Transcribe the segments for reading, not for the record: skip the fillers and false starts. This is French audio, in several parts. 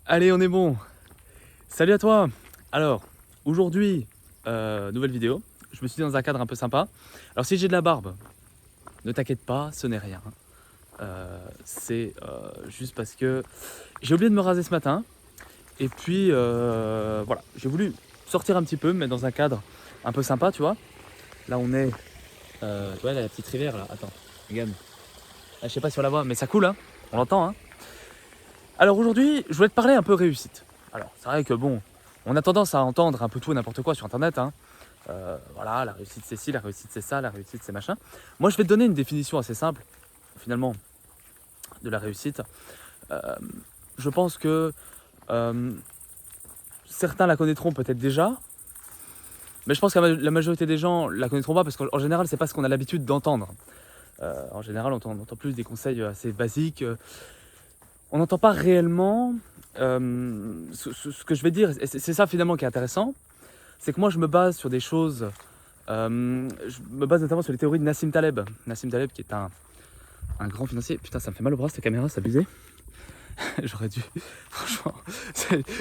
Allez, on est bon. Salut à toi. Alors, aujourd'hui, nouvelle vidéo. Je me suis dit dans un cadre un peu sympa. Alors, si j'ai de la barbe, ne t'inquiète pas, ce n'est rien. C'est juste parce que j'ai oublié de me raser ce matin. Et puis, voilà, j'ai voulu sortir un petit peu, me mettre dans un cadre un peu sympa, tu vois. Là, on est... tu vois, là, la petite rivière, là. Attends, regarde. Là, je sais pas si on la voit, mais ça coule, hein. On l'entend, hein. Alors aujourd'hui, je voulais te parler un peu réussite. Alors, c'est vrai que bon, on a tendance à entendre un peu tout et n'importe quoi sur Internet, hein. Voilà, la réussite c'est ci, la réussite c'est ça, la réussite c'est machin. Moi, je vais te donner une définition assez simple, finalement, de la réussite. Euh, je pense que certains la connaîtront peut-être déjà, mais je pense que la majorité des gens la connaîtront pas parce qu'en général, c'est pas ce qu'on a l'habitude d'entendre. En général, on entend plus des conseils assez basiques. On n'entend pas réellement ce que je vais dire. Et c'est ça finalement qui est intéressant. C'est que moi je me base sur des choses. Je me base notamment sur les théories de Nassim Taleb. Nassim Taleb qui est un grand financier. Putain, ça me fait mal au bras cette caméra, c'est abusé. J'aurais dû. Franchement,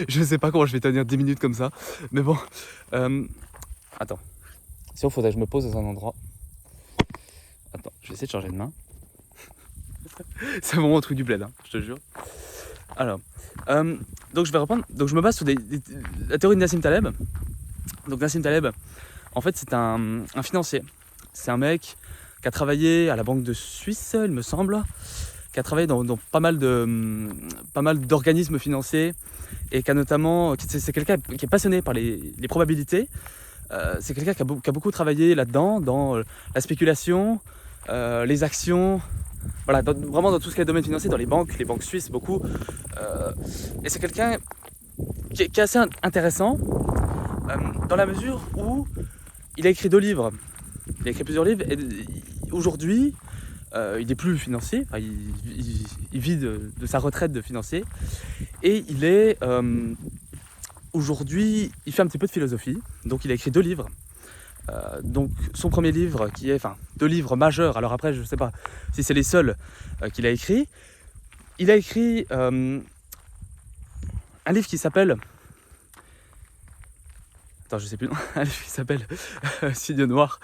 je sais pas comment je vais tenir 10 minutes comme ça. Mais bon. Attends. Sinon, faudrait que je me pose dans un endroit. Attends, je vais essayer de changer de main. C'est vraiment un truc du bled, hein, je te jure. Alors, donc je vais reprendre. Donc je me base sur la théorie de Nassim Taleb. Donc Nassim Taleb, en fait, c'est un financier. C'est un mec qui a travaillé à la Banque de Suisse, il me semble, qui a travaillé dans pas mal d'organismes financiers et qui a notamment, c'est quelqu'un qui est passionné par les probabilités. C'est quelqu'un qui a beaucoup travaillé là-dedans, dans la spéculation, les actions. Voilà, vraiment dans tout ce qui est domaine financier, dans les banques suisses beaucoup. Et c'est quelqu'un qui est assez intéressant dans la mesure où il a écrit 2 livres. Il a écrit plusieurs livres et aujourd'hui, il n'est plus financier, enfin, il vit de sa retraite de financier et il est aujourd'hui, il fait un petit peu de philosophie, donc il a écrit 2 livres. Donc son premier livre qui est, enfin 2 livres majeurs, alors après je ne sais pas si c'est les seuls qu'il a écrit. Il a écrit un livre qui s'appelle, attends je sais plus, un livre qui s'appelle Signe Noir.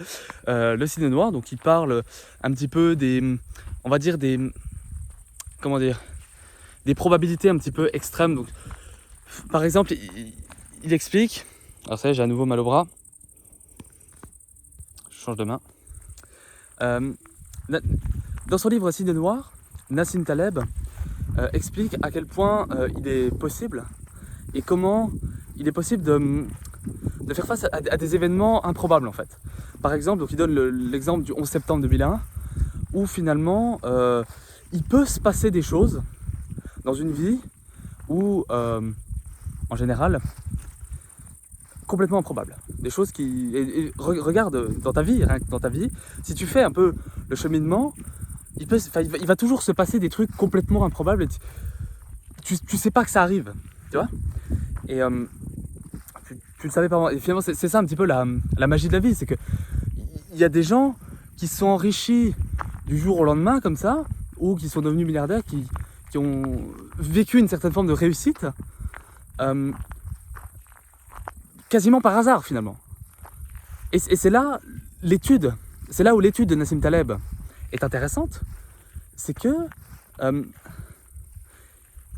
Le Signe Noir, donc il parle un petit peu on va dire des probabilités un petit peu extrêmes. Donc par exemple il explique, alors ça y est, j'ai à nouveau mal au bras. Je change de main. Dans son livre Signe Noir, Nassim Taleb explique à quel point il est possible et comment il est possible de faire face à des événements improbables en fait. Par exemple, donc il donne l'exemple du 11 septembre 2001 où finalement il peut se passer des choses dans une vie où en général complètement improbables. Des choses qui... regarde dans ta vie, rien que dans ta vie, si tu fais un peu le cheminement, il va toujours se passer des trucs complètement improbables et tu sais pas que ça arrive, tu vois. Et tu le savais pas. Et finalement, c'est ça un petit peu la magie de la vie, c'est que il y a des gens qui se sont enrichis du jour au lendemain comme ça, ou qui sont devenus milliardaires, qui ont vécu une certaine forme de réussite, quasiment par hasard finalement. Et c'est là où l'étude de Nassim Taleb est intéressante, c'est que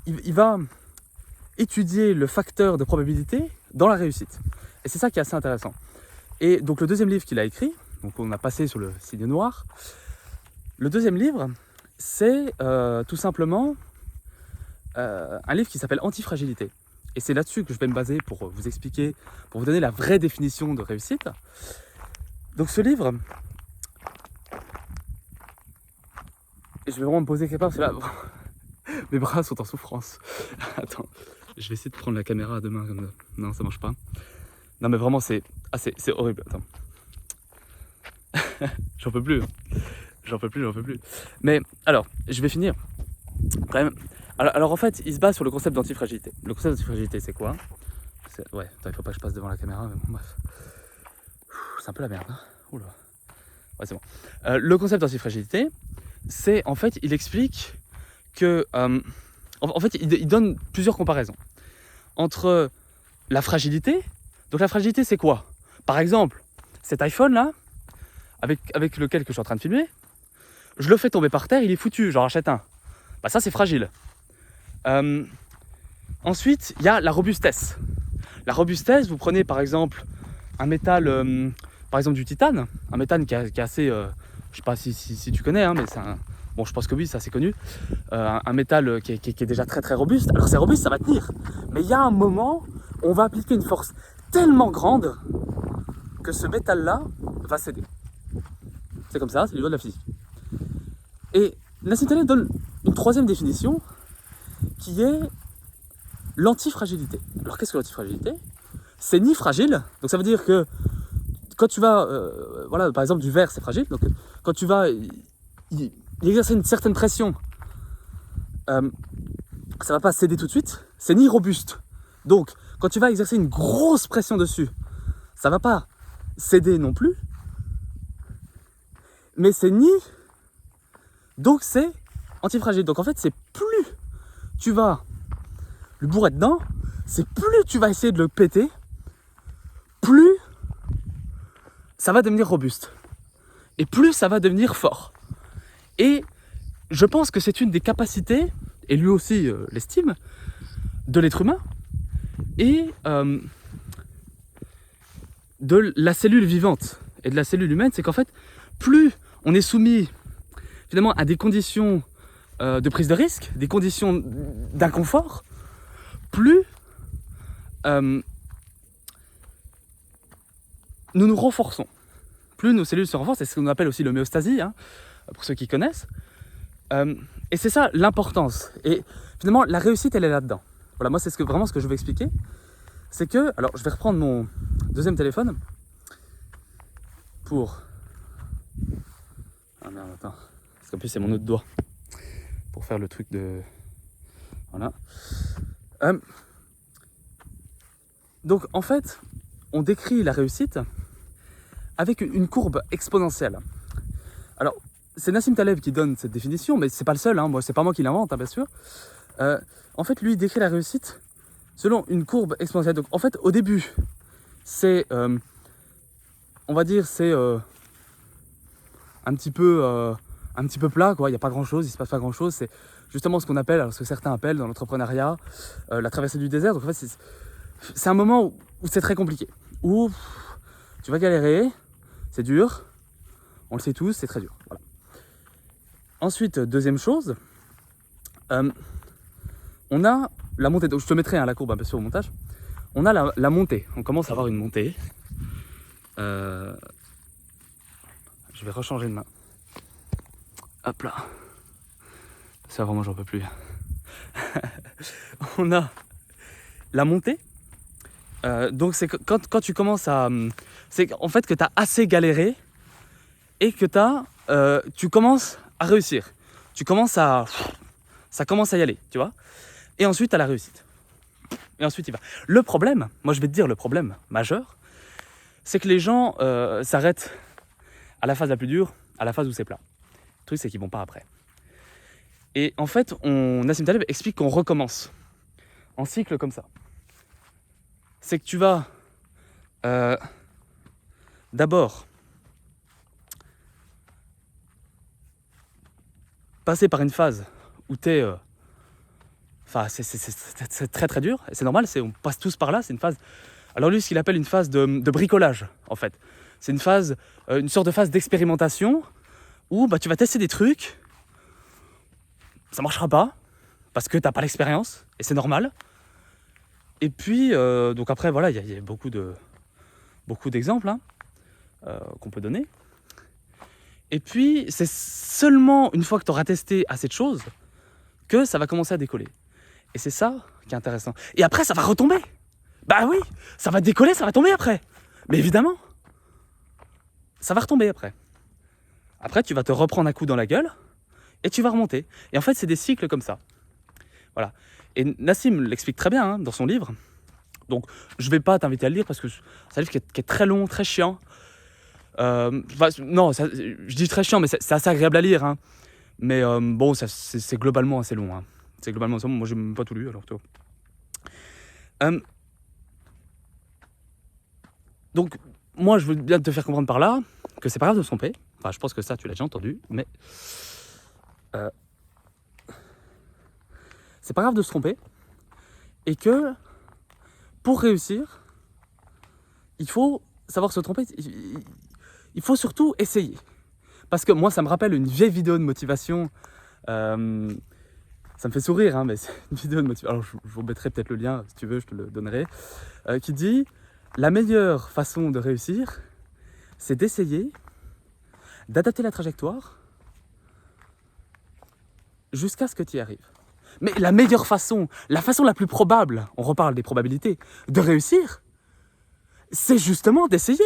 il va étudier le facteur de probabilité dans la réussite. Et c'est ça qui est assez intéressant. Et donc le deuxième livre qu'il a écrit, donc on a passé sur le Signe Noir, le deuxième livre, c'est tout simplement un livre qui s'appelle Antifragilité. Et c'est là-dessus que je vais me baser pour vous expliquer, pour vous donner la vraie définition de réussite. Donc ce livre, et je vais vraiment me poser quelque part parce que là, mes bras sont en souffrance. Attends, je vais essayer de prendre la caméra à 2 mains comme ça. Non, ça marche pas. Non mais vraiment c'est horrible. Attends. J'en peux plus. J'en peux plus. Mais alors, je vais finir quand même. Alors en fait, il se base sur le concept d'antifragilité. Le concept d'antifragilité, c'est quoi? Ouais, attends, il faut pas que je passe devant la caméra, mais bon, bref. C'est un peu la merde, hein. Oula. Ouais, c'est bon. Le concept d'antifragilité, c'est en fait, il explique que... en fait, il donne plusieurs comparaisons. entre la fragilité. Donc la fragilité, c'est quoi? Par exemple, cet iPhone-là, avec lequel que je suis en train de filmer, je le fais tomber par terre, il est foutu, j'en rachète un. Bah ça, c'est fragile. Ensuite, il y a la robustesse. La robustesse, vous prenez par exemple un métal, par exemple du titane, un métal qui est assez, je sais pas si tu connais, hein, mais c'est un, bon, je pense que oui, ça c'est connu, un métal qui est déjà très très robuste. Alors c'est robuste, ça va tenir, mais il y a un moment où on va appliquer une force tellement grande que ce métal-là va céder. C'est comme ça, c'est les lois de la physique. Et Nassim Taleb donne une troisième définition qui est l'antifragilité. Alors qu'est-ce que l'antifragilité? C'est ni fragile, donc ça veut dire que quand tu vas, voilà, par exemple du verre c'est fragile, donc quand tu vas y exercer une certaine pression, ça va pas céder tout de suite, c'est ni robuste. Donc quand tu vas exercer une grosse pression dessus, ça va pas céder non plus, mais c'est ni, donc c'est antifragile. Donc en fait c'est plus tu vas le bourrer dedans, c'est plus tu vas essayer de le péter, plus ça va devenir robuste. Et plus ça va devenir fort. Et je pense que c'est une des capacités, et lui aussi l'estime, de l'être humain et de la cellule vivante et de la cellule humaine. C'est qu'en fait, plus on est soumis finalement à des conditions de prise de risque, des conditions d'inconfort, plus nous nous renforçons. Plus nos cellules se renforcent, c'est ce qu'on appelle aussi l'homéostasie, hein, pour ceux qui connaissent. Et c'est ça l'importance. Et finalement, la réussite, elle est là-dedans. Voilà, moi, c'est vraiment ce que je veux expliquer. C'est que, alors, je vais reprendre mon deuxième téléphone pour... Ah merde, attends. Parce qu'en plus, c'est mon autre doigt. Pour faire le truc de... Voilà. Donc, en fait, on décrit la réussite avec une courbe exponentielle. Alors, c'est Nassim Taleb qui donne cette définition, mais c'est pas le seul, hein. Moi, c'est pas moi qui l'invente, hein, bien sûr. En fait, lui, il décrit la réussite selon une courbe exponentielle. Donc, en fait, au début, c'est, on va dire, c'est un petit peu plat, quoi. Il n'y a pas grand-chose, il se passe pas grand-chose. C'est justement ce qu'on appelle, alors ce que certains appellent dans l'entrepreneuriat, la traversée du désert. Donc, en fait, c'est un moment où c'est très compliqué, où tu vas galérer, c'est dur, on le sait tous, c'est très dur. Voilà. Ensuite, deuxième chose, on a la montée. Donc je te mettrai la courbe un peu sur au montage. On a la montée. On commence à avoir une montée. Je vais rechanger de main. Hop là. Ça vraiment j'en peux plus. On a la montée. Donc c'est quand tu commences à... C'est en fait que tu as assez galéré et que tu commences à réussir. Ça commence à y aller, tu vois. Et ensuite, tu as la réussite. Et ensuite, il va. Le problème, moi je vais te dire le problème majeur, c'est que les gens s'arrêtent à la phase la plus dure, à la phase où c'est plat. Le truc, c'est qu'ils vont pas après. Et en fait, Nassim Taleb explique qu'on recommence en cycle comme ça. C'est que tu vas d'abord passer par une phase où tu es... Enfin, c'est très très dur, et c'est normal, on passe tous par là, c'est une phase... Alors lui, ce qu'il appelle une phase de bricolage, en fait. C'est une phase, une sorte de phase d'expérimentation, où tu vas tester des trucs, ça marchera pas, parce que t'as pas l'expérience, et c'est normal. Et puis, donc après, voilà, il y a beaucoup d'exemples hein, qu'on peut donner. Et puis, c'est seulement une fois que tu auras testé assez de choses que ça va commencer à décoller. Et c'est ça qui est intéressant. Et après, ça va retomber. Bah oui, ça va décoller, ça va tomber après. Mais évidemment, ça va retomber après. Après, tu vas te reprendre un coup dans la gueule et tu vas remonter. Et en fait, c'est des cycles comme ça. Voilà. Et Nassim l'explique très bien hein, dans son livre. Donc, je ne vais pas t'inviter à le lire parce que c'est un livre qui est très long, très chiant. Non, je dis très chiant, mais c'est assez agréable à lire. Hein. Mais bon, c'est globalement assez long. Hein. C'est globalement assez long. Moi, je n'ai même pas tout lu. Alors, toi. Euh, donc, moi, je veux bien te faire comprendre par là que c'est pas grave de se tromper. Enfin, je pense que ça, tu l'as déjà entendu, mais c'est pas grave de se tromper. Et que pour réussir, il faut savoir se tromper. Il faut surtout essayer. Parce que moi, ça me rappelle une vieille vidéo de motivation. Ça me fait sourire, hein, mais c'est une vidéo de motivation. Alors, je vous mettrai peut-être le lien, si tu veux, je te le donnerai. Qui dit, la meilleure façon de réussir, c'est d'essayer, d'adapter la trajectoire, jusqu'à ce que tu y arrives. Mais la meilleure façon, la façon la plus probable, on reparle des probabilités, de réussir, c'est justement d'essayer.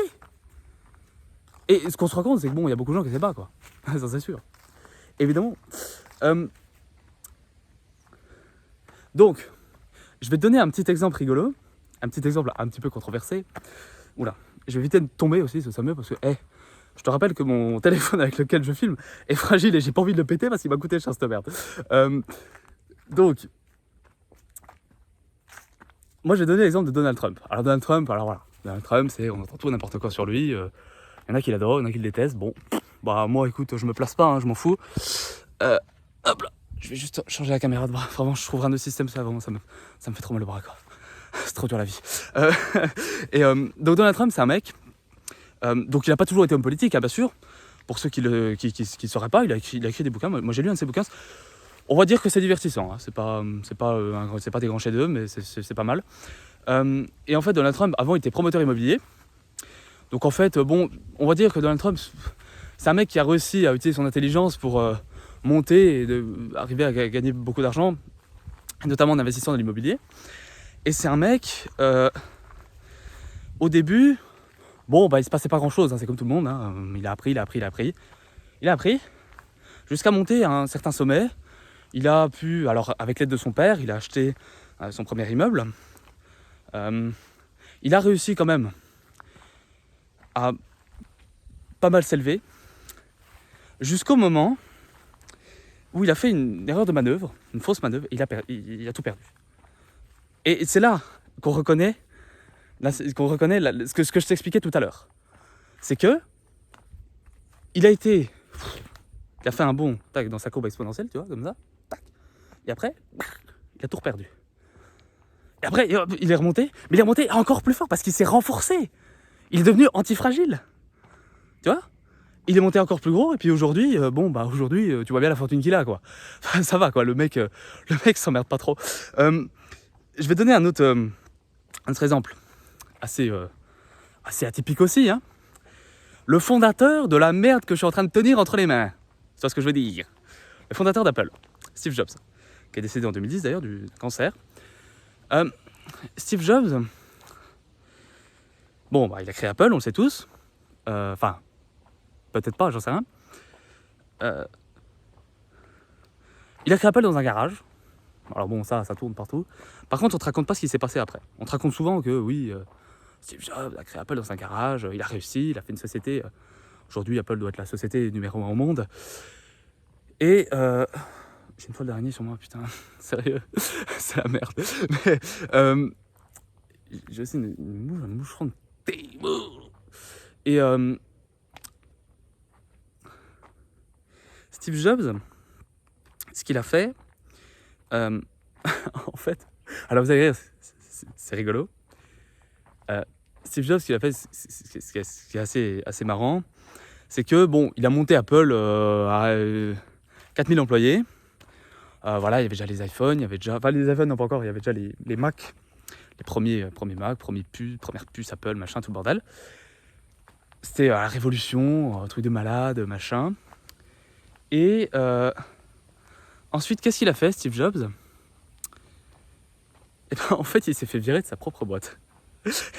Et ce qu'on se rend compte, c'est que bon, il y a beaucoup de gens qui ne savent pas, quoi. Ça, c'est sûr. Évidemment. Donc, je vais te donner un petit exemple rigolo, un petit exemple un petit peu controversé. Oula, je vais éviter de tomber aussi, c'est mieux, parce que, je te rappelle que mon téléphone avec lequel je filme est fragile et j'ai pas envie de le péter parce qu'il m'a coûté cher cette merde. Donc, moi, j'ai donné l'exemple de Donald Trump. Alors, Donald Trump, Donald Trump, on entend tout n'importe quoi sur lui. Il y en a qui l'adorent, il y en a qui le détestent. Bon, bah, moi, écoute, je me place pas, hein, je m'en fous. Hop là, je vais juste changer la caméra de bras. Vraiment, je trouve un autre système, ça, vraiment, ça me fait trop mal le bras, quoi. C'est trop dur la vie. Donc, Donald Trump, c'est un mec. Donc, il n'a pas toujours été homme politique, hein, bien sûr. Pour ceux qui ne sauraient pas, il a écrit des bouquins. Moi, j'ai lu un de ses bouquins. On va dire que c'est divertissant, hein. C'est pas des grands chefs-d'œuvre, mais c'est pas mal. Et en fait, Donald Trump, avant, il était promoteur immobilier. Donc en fait, bon, on va dire que Donald Trump, c'est un mec qui a réussi à utiliser son intelligence pour monter et arriver à gagner beaucoup d'argent, notamment en investissant dans l'immobilier. Et c'est un mec, au début, bon, bah, il se passait pas grand-chose, hein, c'est comme tout le monde, hein. Il a appris, jusqu'à monter à un certain sommet. Il a pu, alors avec l'aide de son père, il a acheté son premier immeuble. Il a réussi quand même à pas mal s'élever, jusqu'au moment où il a fait une erreur de manœuvre, une fausse manœuvre, et il a tout perdu. Et c'est là qu'on reconnaît, ce que je t'expliquais tout à l'heure. C'est que il a fait un bond tac, dans sa courbe exponentielle, tu vois, comme ça, tac. Et après, il a tout perdu. Et après, il est remonté, mais il est remonté encore plus fort parce qu'il s'est renforcé. Il est devenu antifragile. Tu vois ? Il est monté encore plus gros, et puis aujourd'hui, tu vois bien la fortune qu'il a, quoi. Ça va, quoi, le mec s'emmerde pas trop. Je vais donner un autre exemple, assez atypique aussi, hein. Le fondateur de la merde que je suis en train de tenir entre les mains. Tu vois ce que je veux dire ? Le fondateur d'Apple, Steve Jobs, qui est décédé en 2010 d'ailleurs du cancer. Steve Jobs, bon, bah, il a créé Apple, on le sait tous. Enfin, peut-être pas, j'en sais rien. Il a créé Apple dans un garage. Alors bon, ça tourne partout. Par contre, on te raconte pas ce qui s'est passé après. On te raconte souvent que oui, Steve Jobs a créé Apple dans un garage, il a réussi, il a fait une société. Aujourd'hui, Apple doit être la société numéro 1 au monde. Et j'ai une fois le dernier sur moi, putain, sérieux, c'est la merde. Mais j'ai aussi un moucheron de thé. Et Steve Jobs, ce qu'il a fait, en fait, alors vous allez rire, c'est rigolo. Steve Jobs, ce qu'il a fait, ce qui est assez marrant, c'est que bon, il a monté Apple à 4000 employés. Voilà, il y avait déjà les iPhones, les iPhones non pas encore, il y avait déjà les Mac, les premiers Mac, première puce Apple, machin, tout le bordel. C'était la révolution, un truc de malade, machin. Et ensuite, qu'est-ce qu'il a fait, Steve Jobs ? Et ben, en fait, il s'est fait virer de sa propre boîte.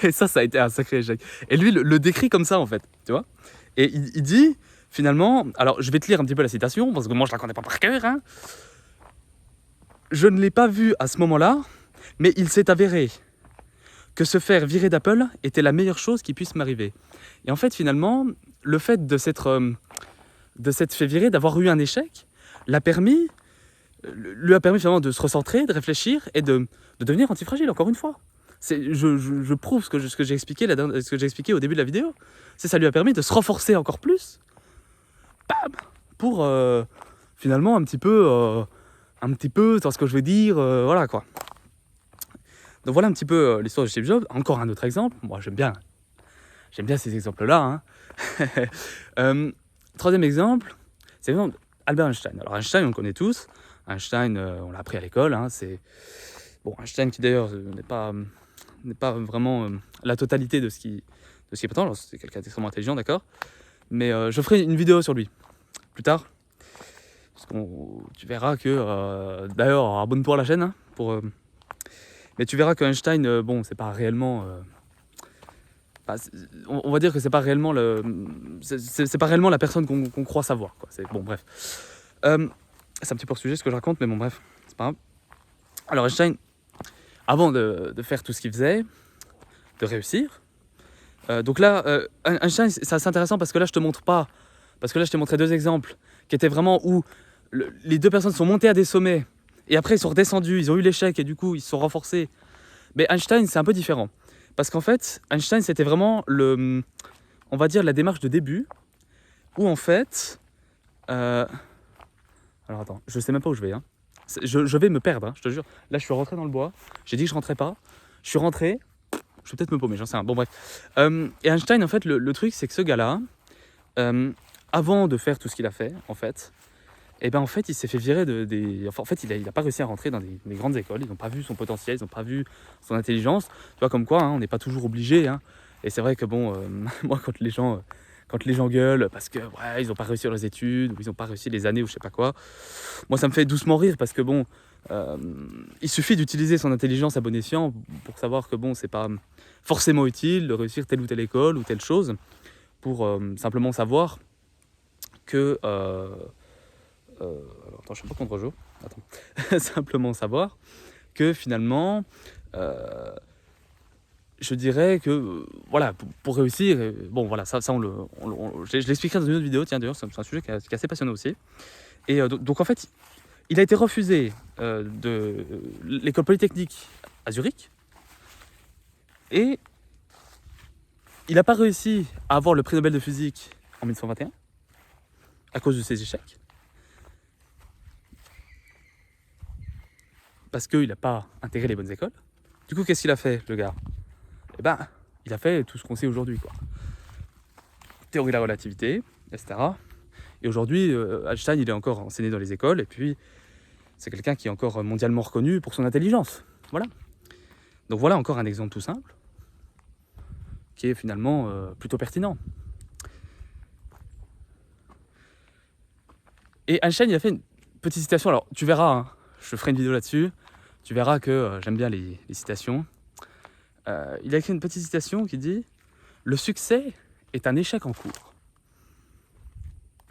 Et ça a été un sacré échec. Et lui, le décrit comme ça, en fait, tu vois. Et il dit, finalement, alors je vais te lire un petit peu la citation, parce que moi, je la connais pas par cœur, hein. Je ne l'ai pas vu à ce moment-là, mais il s'est avéré que se faire virer d'Apple était la meilleure chose qui puisse m'arriver. Et en fait, finalement, le fait de s'être fait virer, d'avoir eu un échec, lui a permis finalement de se recentrer, de réfléchir et de devenir antifragile, encore une fois. Je prouve ce que j'ai expliqué, ce que j'ai expliqué au début de la vidéo. Ça lui a permis de se renforcer encore plus. Bam, pour finalement un petit peu, dans ce que je veux dire, voilà quoi. Donc voilà un petit peu l'histoire de Steve Jobs. Encore un autre exemple. Moi j'aime bien ces exemples-là. Hein. Troisième exemple, c'est l'exemple d'Albert Einstein. Alors Einstein, on le connaît tous. Einstein, on l'a appris à l'école. Hein. C'est Einstein qui d'ailleurs n'est pas vraiment la totalité de ce qui prétend. Alors, c'est quelqu'un d'extrêmement intelligent, d'accord. Mais je ferai une vidéo sur lui plus tard. Parce que tu verras que... d'ailleurs, abonne-toi à la chaîne. Hein, mais tu verras que Einstein, c'est pas réellement... on va dire que c'est pas réellement c'est pas réellement la personne qu'on croit savoir, quoi. Bref. C'est un petit peu hors sujet ce que je raconte, mais bon, bref, c'est pas grave. Alors Einstein, avant de faire tout ce qu'il faisait, de réussir, donc là, Einstein, c'est assez intéressant parce que là, je te montre pas, parce que là, je t'ai montré deux exemples qui étaient vraiment où les deux personnes sont montées à des sommets et après ils sont redescendus, ils ont eu l'échec et du coup ils se sont renforcés. Mais Einstein, c'est un peu différent. Parce qu'en fait, Einstein, c'était vraiment on va dire, la démarche de début, où en fait... alors attends, je sais même pas où je vais. Hein. Je vais me perdre, hein, je te jure. Là, je suis rentré dans le bois. J'ai dit que je rentrais pas. Je suis rentré. Je vais peut-être me paumer, j'en sais rien. Bon, bref. Et Einstein, en fait, le truc, c'est que ce gars-là, avant de faire tout ce qu'il a fait, en fait, en fait, il s'est fait virer en fait, il a pas réussi à rentrer dans des grandes écoles. Ils n'ont pas vu son potentiel, ils n'ont pas vu son intelligence. Tu vois, comme quoi, hein, on n'est pas toujours obligé. Hein. Et c'est vrai que moi, quand les gens gueulent parce que ils n'ont pas réussi leurs études, ou ils n'ont pas réussi les années, ou je sais pas quoi, moi, ça me fait doucement rire parce que il suffit d'utiliser son intelligence à bon escient pour savoir que c'est pas forcément utile de réussir telle ou telle école ou telle chose pour simplement savoir que... alors attends, je sais pas contre-jour. Attends. Simplement savoir que finalement, je dirais que voilà, pour réussir, ça je l'expliquerai dans une autre vidéo. Tiens, d'ailleurs, c'est un sujet qui est assez passionnant aussi. Et donc en fait, il a été refusé de l'école polytechnique à Zurich et il n'a pas réussi à avoir le prix Nobel de physique en 1921 à cause de ses échecs. Parce qu'il n'a pas intégré les bonnes écoles. Du coup, qu'est-ce qu'il a fait, le gars ? Il a fait tout ce qu'on sait aujourd'hui, quoi. Théorie de la relativité, etc. Et aujourd'hui, Einstein, il est encore enseigné dans les écoles, et puis c'est quelqu'un qui est encore mondialement reconnu pour son intelligence. Voilà. Donc voilà encore un exemple tout simple, qui est finalement plutôt pertinent. Et Einstein, il a fait une petite citation, alors tu verras, hein, je ferai une vidéo là-dessus, tu verras que j'aime bien les citations. Il a écrit une petite citation qui dit « Le succès est un échec en cours ».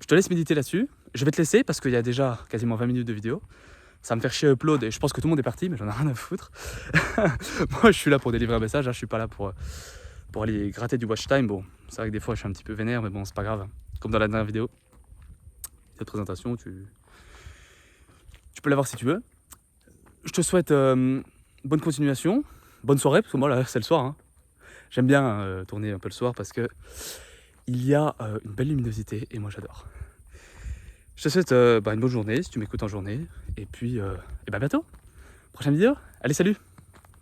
Je te laisse méditer là-dessus. Je vais te laisser parce qu'il y a déjà quasiment 20 minutes de vidéo. Ça va me faire chier upload et je pense que tout le monde est parti, mais j'en ai rien à foutre. Moi, je suis là pour délivrer un message, hein, je suis pas là pour aller gratter du watch time. Bon, c'est vrai que des fois, je suis un petit peu vénère, mais bon, c'est pas grave. Comme dans la dernière vidéo. Cette présentation, tu peux la voir si tu veux. Je te souhaite bonne continuation, bonne soirée, parce que moi, là, c'est le soir. Hein. J'aime bien tourner un peu le soir parce que il y a une belle luminosité et moi, j'adore. Je te souhaite une bonne journée si tu m'écoutes en journée. Et puis, à bientôt. Prochaine vidéo. Allez, salut!